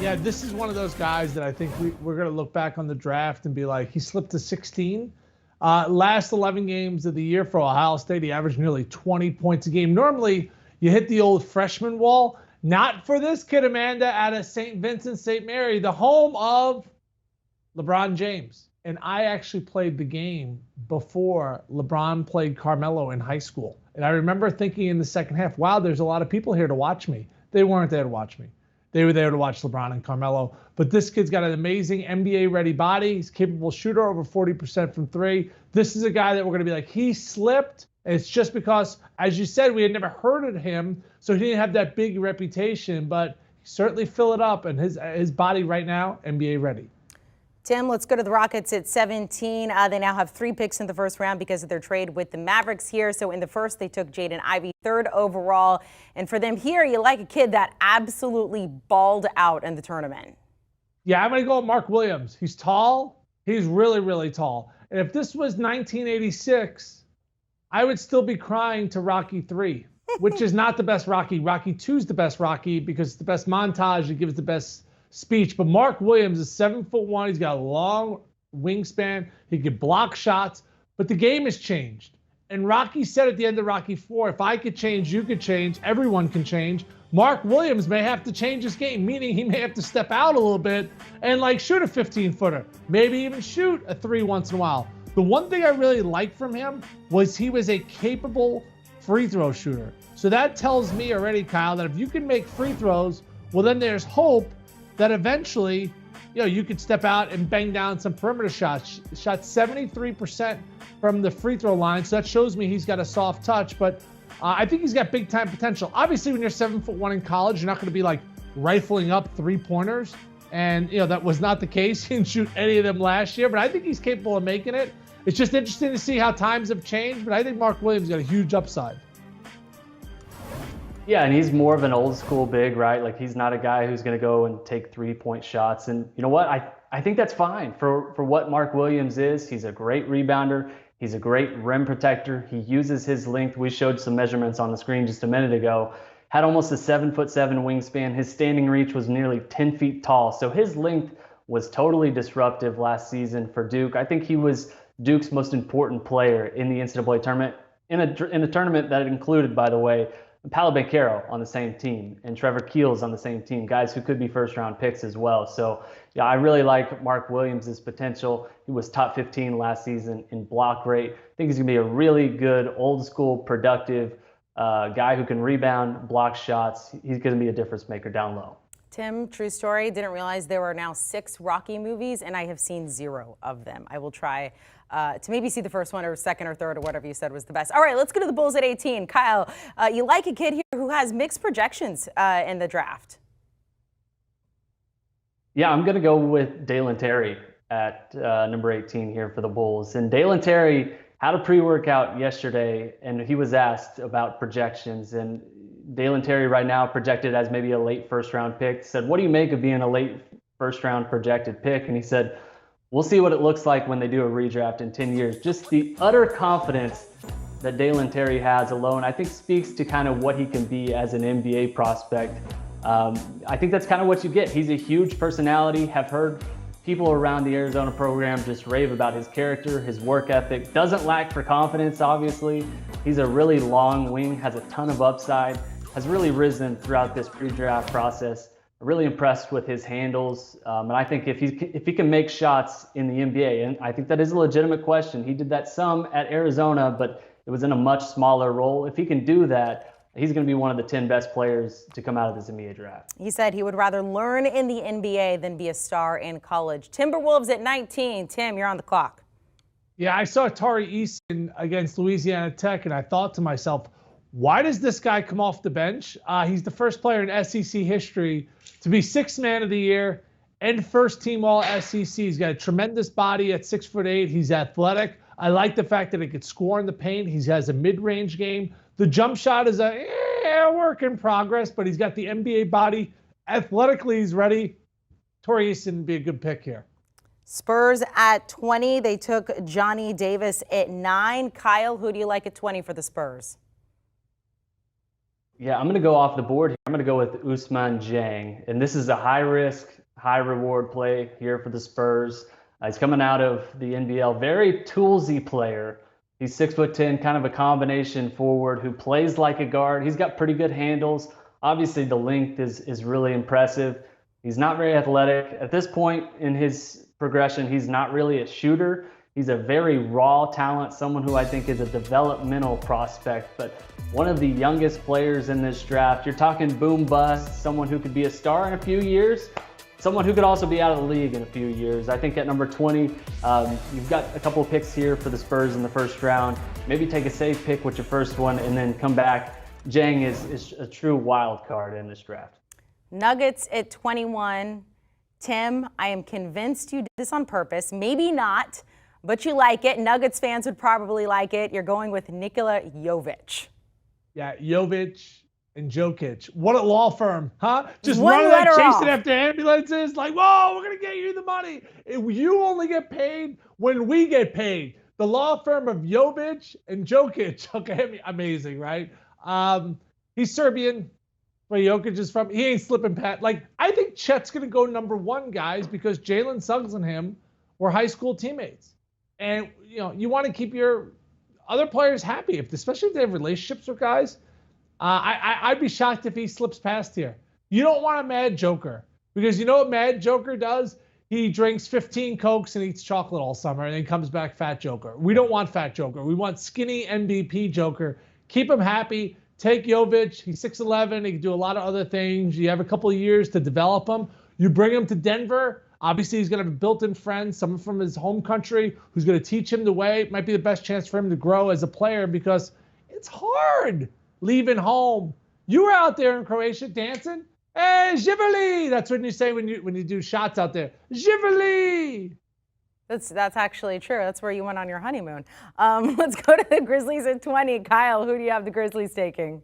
Yeah, this is one of those guys that I think we're going to look back on the draft and be like, he slipped to 16. Last 11 games of the year for Ohio State, he averaged nearly 20 points a game. Normally, you hit the old freshman wall. Not for this kid, Amanda, out of St. Vincent, St. Mary, the home of LeBron James. And I actually played the game before LeBron played Carmelo in high school. And I remember thinking in the second half, wow, there's a lot of people here to watch me. They weren't there to watch me. They were there to watch LeBron and Carmelo. But this kid's got an amazing NBA-ready body. He's a capable shooter, over 40% from three. This is a guy that we're going to be like, he slipped. And it's just because, as you said, we had never heard of him, so he didn't have that big reputation. But he certainly fill it up, and his body right now, NBA ready. Tim, let's go to the Rockets at 17. They now have 3 picks in the first round because of their trade with the Mavericks here. So in the first, they took Jaden Ivey, 3rd overall. And for them here, you like a kid that absolutely balled out in the tournament. Yeah, I'm going to go with Mark Williams. He's tall. He's really, really tall. And if this was 1986, I would still be crying to Rocky 3, which is not the best Rocky. Rocky 2 is the best Rocky because it's the best montage. It gives the best speech. But Mark Williams is 7'1". He's got a long wingspan. He can block shots. But the game has changed. And Rocky said at the end of Rocky 4, if I could change, you could change. Everyone can change. Mark Williams may have to change his game, meaning he may have to step out a little bit and shoot a 15-footer. Maybe even shoot a 3 once in a while. The one thing I really liked from him was he was a capable free throw shooter. So that tells me already, Kyle, that if you can make free throws, well, then there's hope that eventually, you could step out and bang down some perimeter shots. Shot 73% from the free throw line, so that shows me he's got a soft touch. But I think he's got big time potential. Obviously, when you're 7'1" in college, you're not going to be rifling up 3-pointers, and that was not the case. He didn't shoot any of them last year, but I think he's capable of making it. It's just interesting to see how times have changed, but I think Mark Williams got a huge upside. Yeah, and he's more of an old school big, right? He's not a guy who's going to go and take 3-point shots. And you know what? I think that's fine for what Mark Williams is. He's a great rebounder. He's a great rim protector. He uses his length. We showed some measurements on the screen just a minute ago. Had almost a 7'7" wingspan. His standing reach was nearly 10 feet tall. So his length was totally disruptive last season for Duke. I think he was Duke's most important player in the NCAA tournament, in a tournament that included, by the way, Paolo Banchero on the same team and Trevor Keels on the same team, guys who could be first-round picks as well. So, yeah, I really like Mark Williams' potential. He was top 15 last season in block rate. I think he's going to be a really good, old-school, productive guy who can rebound, block shots. He's going to be a difference maker down low. Tim, true story, didn't realize there are now 6 Rocky movies, and I have seen 0 of them. I will try to maybe see the first one or second or third or whatever you said was the best. All right, let's go to the Bulls at 18. Kyle, you like a kid here who has mixed projections in the draft. Yeah, I'm going to go with Dalen Terry at number 18 here for the Bulls. And Dalen Terry had a pre-workout yesterday, and he was asked about projections. And Dalen Terry right now projected as maybe a late first-round pick. Said, what do you make of being a late first-round projected pick? And he said, we'll see what it looks like when they do a redraft in 10 years. Just the utter confidence that Dalen Terry has alone, I think speaks to kind of what he can be as an NBA prospect. I think that's kind of what you get. He's a huge personality. Have heard people around the Arizona program just rave about his character, his work ethic. Doesn't lack for confidence, obviously. He's a really long wing, has a ton of upside, has really risen throughout this pre-draft process. Really impressed with his handles, and I think if he can make shots in the NBA, and I think that is a legitimate question. He did that some at Arizona, but it was in a much smaller role. If he can do that, he's going to be one of the 10 best players to come out of this NBA draft. He said he would rather learn in the NBA than be a star in college. Timberwolves at 19. Tim, you're on the clock. Yeah, I saw Tari Eason against Louisiana Tech, and I thought to myself, why does this guy come off the bench? He's the first player in SEC history to be 6th man of the year and first team all SEC. He's got a tremendous body at 6'8". He's athletic. I like the fact that he could score in the paint. He has a mid-range game. The jump shot is a work in progress, but he's got the NBA body. Athletically, he's ready. Tari Eason would be a good pick here. Spurs at 20. They took Johnny Davis at 9. Kyle, who do you like at 20 for the Spurs? Yeah, I'm going to go off the board here. I'm going to go with Ousmane Dieng. And this is a high-risk, high-reward play here for the Spurs. He's coming out of the NBL. Very toolsy player. He's 6'10", kind of a combination forward who plays like a guard. He's got pretty good handles. Obviously, the length is really impressive. He's not very athletic. At this point in his progression, he's not really a shooter. He's a very raw talent, someone who I think is a developmental prospect, but one of the youngest players in this draft. You're talking boom bust, someone who could be a star in a few years, someone who could also be out of the league in a few years. I think at number 20, you've got a couple of picks here for the Spurs in the first round. Maybe take a safe pick with your first one and then come back. Dieng is a true wild card in this draft. Nuggets at 21. Tim, I am convinced you did this on purpose. Maybe not, but you like it. Nuggets fans would probably like it. You're going with Nikola Jovic. Yeah, Jovic and Jokic. What a law firm, huh? Just One running letter that, chasing off. after ambulances. Like, whoa, we're going to get you the money. You only get paid when we get paid. The law firm of Jovic and Jokic. Okay, amazing, right? He's Serbian. Where Jokic is from, he ain't slipping past. Like, I think Chet's going to go number 1, guys, because Jalen Suggs and him were high school teammates. And, you want to keep your other players happy, especially if they have relationships with guys. I'd be shocked if he slips past here. You don't want a mad joker, because you know what mad joker does? He drinks 15 Cokes and eats chocolate all summer and then comes back fat joker. We don't want fat joker. We want skinny MVP joker. Keep him happy. Take Jovic. He's 6'11". He can do a lot of other things. You have a couple of years to develop him. You bring him to Denver. Obviously, he's going to have built-in friends, someone from his home country who's going to teach him the way. It might be the best chance for him to grow as a player, because it's hard leaving home. You were out there in Croatia dancing. Hey, Živeli! That's what you say when you do shots out there. Živeli! That's actually true. That's where you went on your honeymoon. Let's go to the Grizzlies at 20. Kyle, who do you have the Grizzlies taking?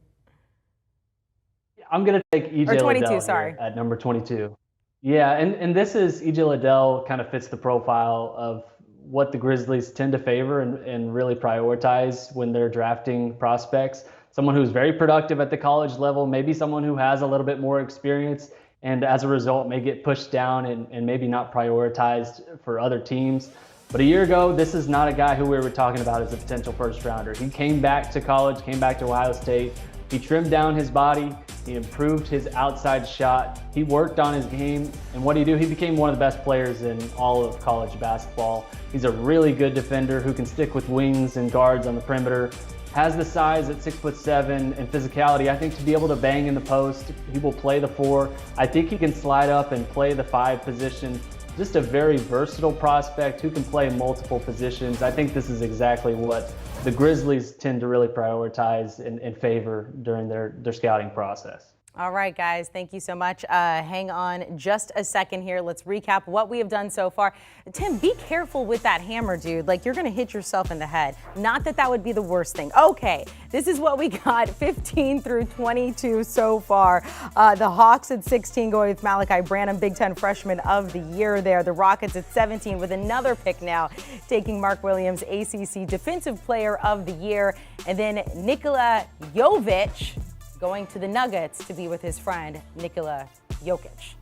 I'm going to take E.J. 22, Liddell sorry. at number 22. Yeah, and this is E.J. Liddell kind of fits the profile of what the Grizzlies tend to favor and really prioritize when they're drafting prospects. Someone who's very productive at the college level, maybe someone who has a little bit more experience, and as a result may get pushed down and maybe not prioritized for other teams. But a year ago, this is not a guy who we were talking about as a potential first rounder. He came back to college, came back to Ohio State. He trimmed down his body. He improved his outside shot. He worked on his game. And what did he do? He became one of the best players in all of college basketball. He's a really good defender who can stick with wings and guards on the perimeter. Has the size at 6'7" and physicality, I think, to be able to bang in the post. He will play the 4. I think he can slide up and play the 5 position. Just a very versatile prospect who can play multiple positions. I think this is exactly what the Grizzlies tend to really prioritize and favor during their scouting process. All right, guys, thank you so much. Hang on just a second here. Let's recap what we have done so far. Tim, be careful with that hammer, dude. Like, you're going to hit yourself in the head. Not that that would be the worst thing. Okay, this is what we got, 15 through 22 so far. The Hawks at 16 going with Malachi Branham, Big Ten Freshman of the Year there. The Rockets at 17 with another pick now, taking Mark Williams, ACC Defensive Player of the Year. And then Nikola Jovic going to the Nuggets to be with his friend Nikola Jokic.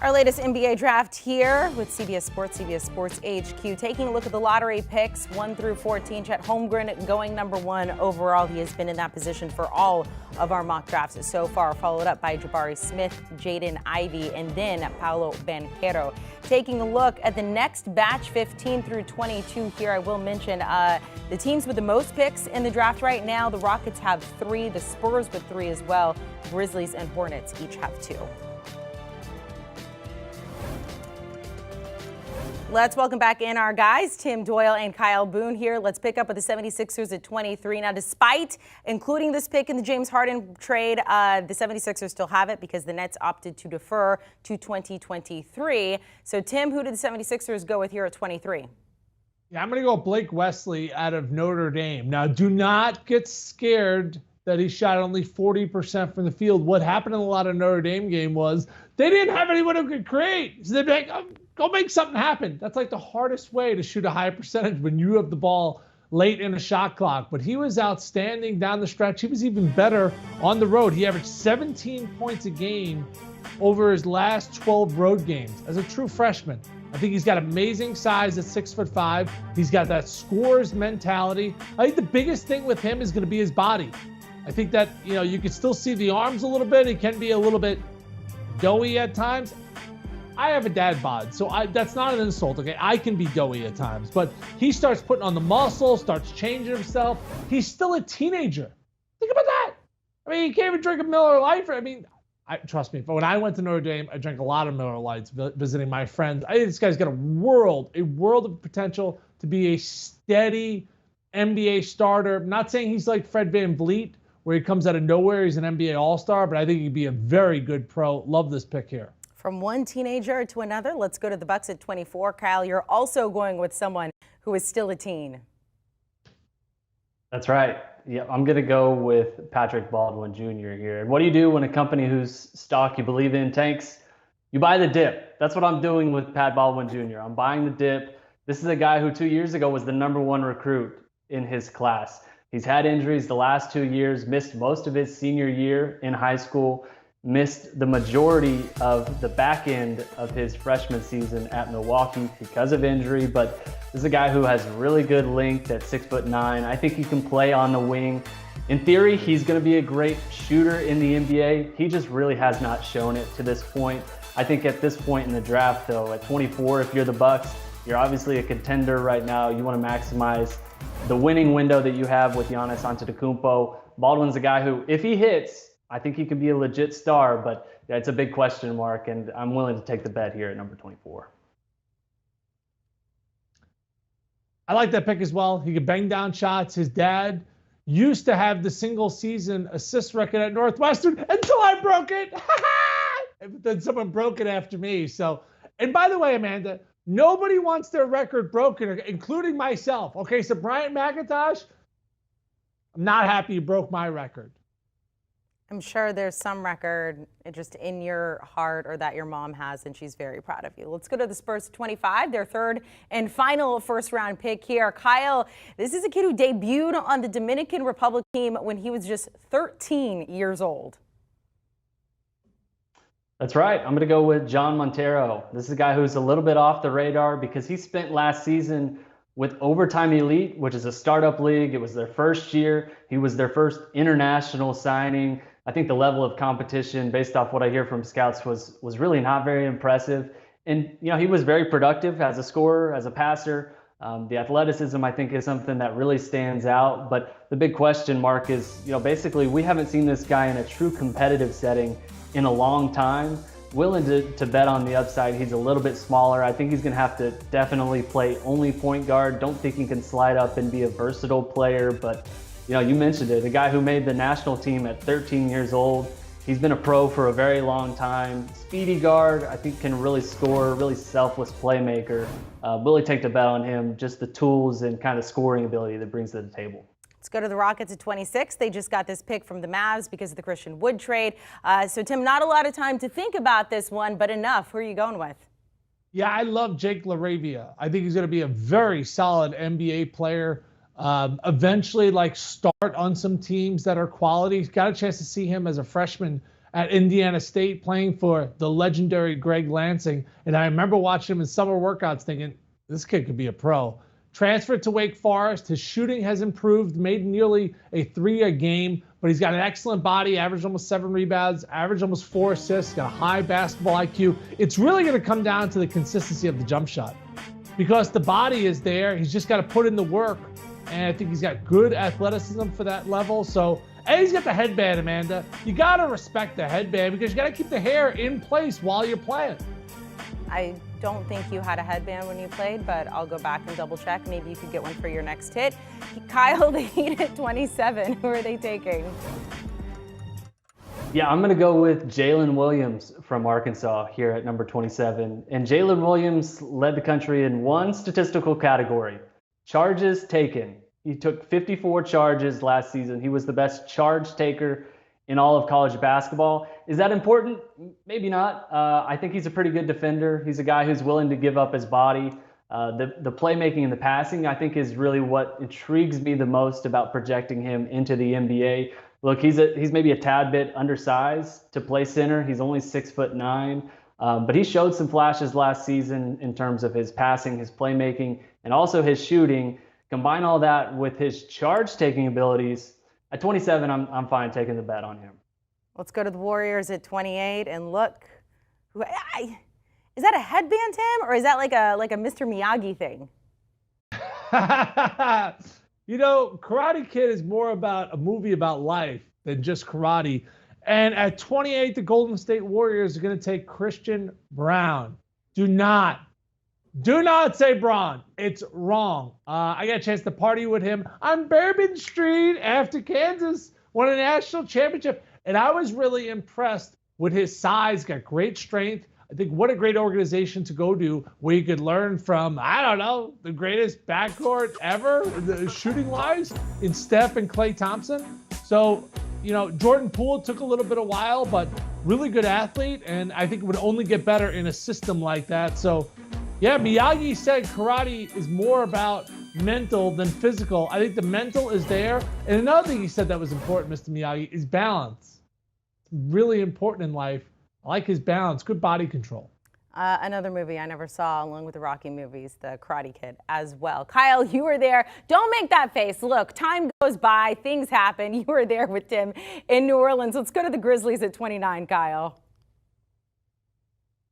Our latest NBA draft here with CBS Sports HQ. Taking a look at the lottery picks 1 through 14. Chet Holmgren going number 1 overall. He has been in that position for all of our mock drafts so far, followed up by Jabari Smith, Jaden Ivey, and then Paolo Banchero. Taking a look at the next batch, 15 through 22 here, I will mention the teams with the most picks in the draft right now. The Rockets have 3, the Spurs with 3 as well. Grizzlies and Hornets each have 2. Let's welcome back in our guys, Tim Doyle and Kyle Boone here. Let's pick up with the 76ers at 23. Now, despite including this pick in the James Harden trade, the 76ers still have it because the Nets opted to defer to 2023. So, Tim, who did the 76ers go with here at 23? Yeah, I'm going to go Blake Wesley out of Notre Dame. Now, do not get scared that he shot only 40% from the field. What happened in a lot of Notre Dame game was they didn't have anyone who could create. So they'd be like, oh, go make something happen. That's like the hardest way to shoot a high percentage when you have the ball late in a shot clock. But he was outstanding down the stretch. He was even better on the road. He averaged 17 points a game over his last 12 road games as a true freshman. I think he's got amazing size at 6'5". He's got that scorer's mentality. I think the biggest thing with him is going to be his body. I think that, you can still see the arms a little bit. He can be a little bit doughy at times. I have a dad bod, so that's not an insult, okay? I can be doughy at times, but he starts putting on the muscle, starts changing himself. He's still a teenager. Think about that. I mean, he can't even drink a Miller Lite. Trust me, but when I went to Notre Dame, I drank a lot of Miller Lights visiting my friends. I think this guy's got a world of potential to be a steady NBA starter. I'm not saying he's like Fred VanVleet, where he comes out of nowhere. He's an NBA All-Star, but I think he'd be a very good pro. Love this pick here. From one teenager to another, let's go to the Bucks at 24. Kyle, you're also going with someone who is still a teen. That's right. Yeah, I'm going to go with Patrick Baldwin Jr. here. And what do you do when a company whose stock you believe in tanks? You buy the dip. That's what I'm doing with Pat Baldwin Jr. I'm buying the dip. This is a guy who 2 years ago was the #1 recruit in his class. He's had injuries the last 2 years, missed most of his senior year in high school, missed the majority of the back end of his freshman season at Milwaukee because of injury, but this is a guy who has really good length at 6'9". I think he can play on the wing. In theory, he's going to be a great shooter in the NBA. He just really has not shown it to this point. I think at this point in the draft, though, at 24, if you're the Bucks, you're obviously a contender right now. You want to maximize the winning window that you have with Giannis Antetokounmpo. Baldwin's a guy who, if he hits, I think he could be a legit star, but yeah, it's a big question mark, and I'm willing to take the bet here at number 24. I like that pick as well. He could bang down shots. His dad used to have the single season assist record at Northwestern until I broke it. But then someone broke it after me. So, and by the way, Amanda, nobody wants their record broken, including myself. Okay, so Bryant McIntosh, I'm not happy you broke my record. I'm sure there's some record just in your heart or that your mom has, and she's very proud of you. Let's go to the Spurs 25, their third and final first-round pick here. Kyle, this is a kid who debuted on the Dominican Republic team when he was just 13 years old. That's right. I'm going to go with John Montero. This is a guy who's a little bit off the radar because he spent last season with Overtime Elite, which is a startup league. It was their first year. He was their first international signing. I think the level of competition, based off what I hear from scouts, was really not very impressive. And, he was very productive as a scorer, as a passer. The athleticism, I think, is something that really stands out. But the big question mark is, basically we haven't seen this guy in a true competitive setting in a long time. Willing to bet on the upside. He's a little bit smaller. I think he's going to have to definitely play only point guard. Don't think he can slide up and be a versatile player. But, you mentioned it. A guy who made the national team at 13 years old. He's been a pro for a very long time. Speedy guard. I think can really score. Really selfless playmaker. Really take the bet on him. Just the tools and kind of scoring ability that brings to the table. Let's go to the Rockets at 26. They just got this pick from the Mavs because of the Christian Wood trade. So, Tim, not a lot of time to think about this one, but enough. Who are you going with? Yeah, I love Jake LaRavia. I think he's going to be a very solid NBA player. Eventually, start on some teams that are quality. Got a chance to see him as a freshman at Indiana State playing for the legendary Greg Lansing. And I remember watching him in summer workouts thinking, this kid could be a pro. Transferred to Wake Forest. His shooting has improved, made nearly a 3 a game, but he's got an excellent body, averaged almost 7 rebounds, averaged almost 4 assists, got a high basketball IQ. It's really going to come down to the consistency of the jump shot because the body is there. He's just got to put in the work, and I think he's got good athleticism for that level. So, and he's got the headband, Amanda. You got to respect the headband because you got to keep the hair in place while you're playing. I don't think you had a headband when you played, but I'll go back and double check. Maybe you could get one for your next hit. Kyle, the Heat at 27. Who are they taking? Yeah, I'm going to go with Jalen Williams from Arkansas here at number 27. And Jalen Williams led the country in one statistical category: charges taken. He took 54 charges last season. He was the best charge taker in all of college basketball. Is that important? Maybe not. I think he's a pretty good defender. He's a guy who's willing to give up his body. The playmaking and the passing, I think, is really what intrigues me the most about projecting him into the NBA. Look, he's maybe a tad bit undersized to play center. He's only 6'9", but he showed some flashes last season in terms of his passing, his playmaking, and also his shooting. Combine all that with his charge-taking abilities. At 27, I'm fine taking the bet on him. Let's go to the Warriors at 28 and look. Is that a headband, Tim, or is that like a Mr. Miyagi thing? You know, Karate Kid is more about a movie about life than just karate. And at 28, the Golden State Warriors are going to take Christian Braun. Do not say Braun. It's wrong. I got a chance to party with him on Bourbon Street after Kansas won a national championship. And I was really impressed with his size, got great strength. I think what a great organization to go to where you could learn from, I don't know, the greatest backcourt ever, shooting-wise, in Steph and Klay Thompson. So, you know, Jordan Poole took a little bit of while, but really good athlete, and I think it would only get better in a system like that. So, yeah, Miyagi said karate is more about mental than physical. I think the mental is there. And another thing he said that was important, Mr. Miyagi, is balance. It's really important in life. I like his balance, good body control. Another movie I never saw, along with the Rocky movies, The Karate Kid as well. Kyle, you were there. Don't make that face. Look, time goes by, things happen. You were there with Tim in New Orleans. Let's go to the Grizzlies at 29, Kyle.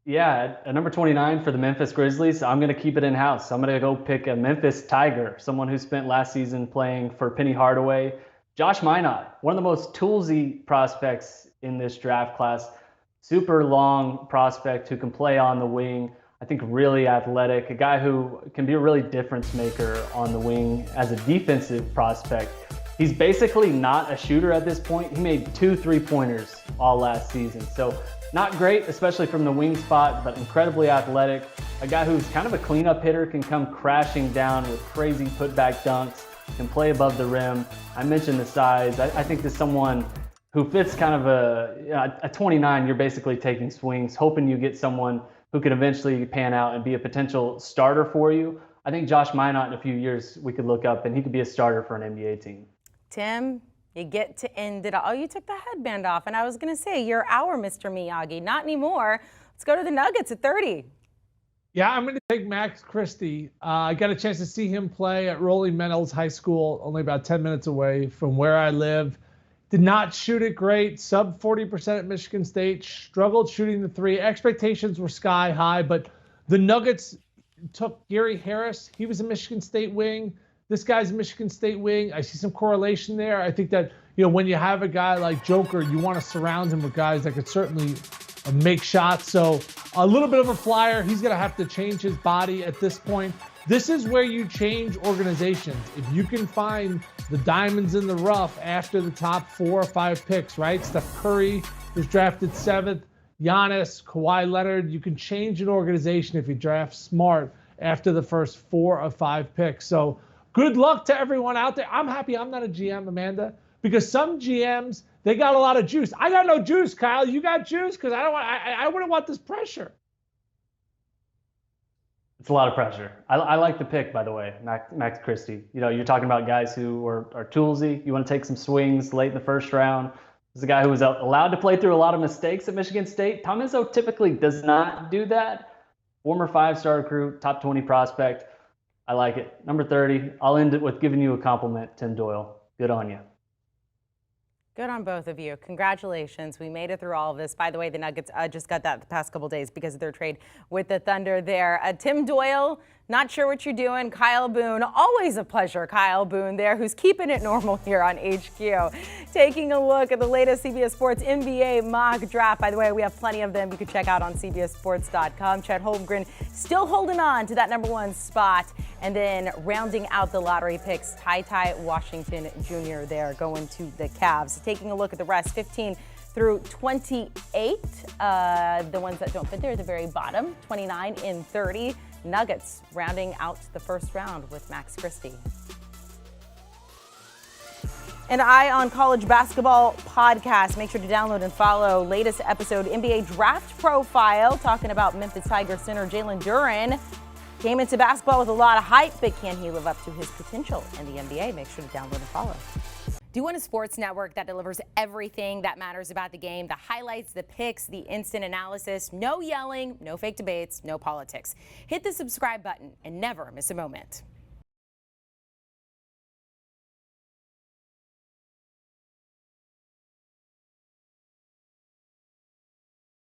Yeah, at number 29 for the Memphis Grizzlies, I'm going to keep it in-house. I'm going to go pick a Memphis Tiger, someone who spent last season playing for Penny Hardaway. Josh Minot, one of the most toolsy prospects in this draft class. Super long prospect who can play on the wing. I think really athletic, a guy who can be a really difference maker on the wing as a defensive prospect. He's basically not a shooter at this point. He made 2 3-pointers all last season. So not great, especially from the wing spot, but incredibly athletic. A guy who's kind of a cleanup hitter, can come crashing down with crazy putback dunks, can play above the rim. I mentioned the size. I think there's someone who fits kind of a 29, you're basically taking swings, hoping you get someone who could eventually pan out and be a potential starter for you. I think Josh Minot in a few years we could look up and he could be a starter for an NBA team. Tim, you get to end it all. Oh, you took the headband off, and I was going to say, you're our Mr. Miyagi. Not anymore. Let's go to the Nuggets at 30. Yeah, I'm going to take Max Christie. I got a chance to see him play at Rolling Meadows High School, only about 10 minutes away from where I live. Did not shoot it great, sub 40% at Michigan State, struggled shooting the three. Expectations were sky high, but the Nuggets took Gary Harris. He was a Michigan State wing. This guy's a Michigan State wing. I see some correlation there. I think that, you know, when you have a guy like Joker, you want to surround him with guys that could certainly make shots. So a little bit of a flyer. He's going to have to change his body at this point. This is where you change organizations. If you can find the diamonds in the rough after the top 4 or 5 picks, right? Steph Curry was drafted 7th. Giannis, Kawhi Leonard. You can change an organization if you draft smart after the first 4 or 5 picks. So good luck to everyone out there. I'm happy I'm not a GM, Amanda, because some GMs, they got a lot of juice. I got no juice, Kyle. You got juice? Because I wouldn't want this pressure. It's a lot of pressure. I like the pick, by the way, Max Christie. You know, you're talking about guys who are toolsy. You want to take some swings late in the first round. This is a guy who was allowed to play through a lot of mistakes at Michigan State. Tom Izzo typically does not do that. Former 5-star recruit, top 20 prospect. I like it. Number 30. I'll end it with giving you a compliment, Tim Doyle. Good on you. Good on both of you. Congratulations. We made it through all of this. By the way, the Nuggets just got that the past couple days because of their trade with the Thunder there. Tim Doyle, not sure what you're doing. Kyle Boone, always a pleasure. Kyle Boone there, who's keeping it normal here on HQ. Taking a look at the latest CBS Sports NBA mock draft. By the way, we have plenty of them you can check out on CBSSports.com. Chet Holmgren still holding on to that #1 spot. And then rounding out the lottery picks, Ty Washington Jr. there going to the Cavs. Taking a look at the rest, 15 through 28. The ones that don't fit there at the very bottom, 29 and 30. Nuggets rounding out the first round with Max Christie. An Eye on College Basketball podcast. Make sure to download and follow. Latest episode, NBA Draft Profile, talking about Memphis Tigers center Jalen Durham. Came into basketball with a lot of hype, but can he live up to his potential in the NBA? Make sure to download and follow. Do you want a sports network that delivers everything that matters about the game? The highlights, the picks, the instant analysis. No yelling, no fake debates, no politics. Hit the subscribe button and never miss a moment.